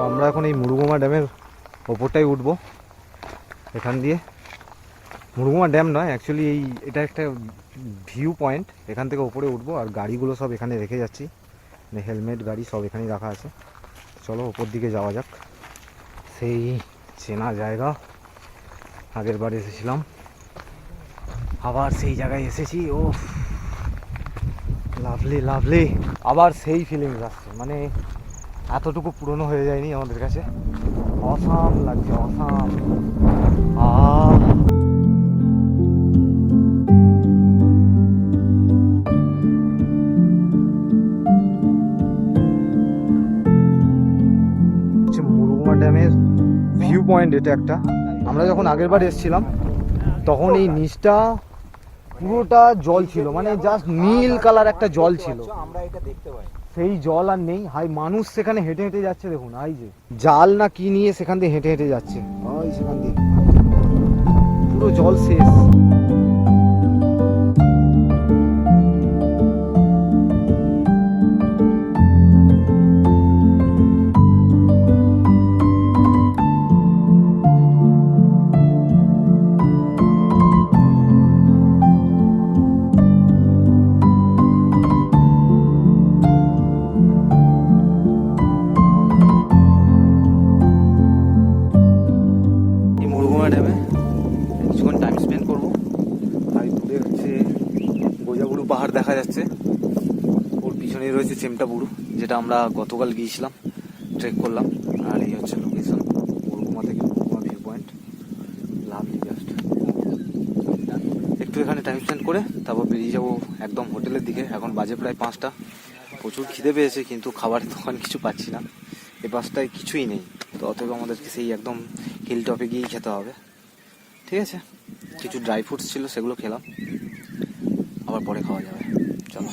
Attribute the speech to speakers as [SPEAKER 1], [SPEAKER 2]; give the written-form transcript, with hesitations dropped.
[SPEAKER 1] আমরা এখন এই মুরুগুমা ড্যামের ওপরটাই উঠবো। এখান দিয়ে মুরুগুমা ড্যাম নয়, অ্যাকচুয়ালি এটা একটা ভিউ পয়েন্ট। এখান থেকে ওপরে উঠবো আর গাড়িগুলো সব এখানে রেখে যাচ্ছি, মানে হেলমেট গাড়ি সব এখানেই রাখা আছে। চলো ওপর দিকে যাওয়া যাক। সেই চেনা জায়গা, আগের বার এসেছিলাম, আবার সেই জায়গায় এসেছি। ও লাভলি লাভলি, আবার সেই ফিলিংস আসছে, মানে এতটুকু পুরনো হয়ে যায়নি আমাদের কাছে। অসাম লাগছে, অসাম। মুরুগুমা ড্যামের ভিউ পয়েন্ট এটা একটা। আমরা যখন আগের বার এসেছিলাম তখন এই নিচটা পুরোটা জল ছিল, মানে জাস্ট নীল কালার একটা জল ছিল। আমরা এটা দেখতে পাই, সেই জল আর নেই। হাই মানুষ সেখানে হেঁটে হেঁটে যাচ্ছে, দেখুন। এই যে জাল না কি নিয়ে সেখান দিয়ে হেঁটে হেঁটে যাচ্ছে, ওই সেখান দিয়ে পুরো জল শেষ। ড্যামে কিছুক্ষণ টাইম স্পেন্ড করবো। আর দূরে হচ্ছে গোজাবুরু পাহাড় দেখা যাচ্ছে, ওর পিছনেই রয়েছে চেমটাবুরু, যেটা আমরা গতকাল গিয়েছিলাম, ট্রেক করলাম। আর এই হচ্ছে লোকেশন মুরুগুমা থেকে Murguma view point. Lovely just. একটু এখানে টাইম স্পেন্ড করে তারপর বেরিয়ে যাবো একদম হোটেলের দিকে। এখন বাজে প্রায় 5টা। প্রচুর খিদে পেয়েছে কিন্তু খাবারের দোকান কিছু পাচ্ছি না, এই পাশটায় কিছুই নেই। তো অতএব আমাদেরকে সেই একদম হিল টপে গিয়েই খেতে হবে। ঠিক আছে, কিছু ড্রাই ফ্রুটস ছিল সেগুলো খেলাম, আবার পরে খাওয়া যাবে। চলো।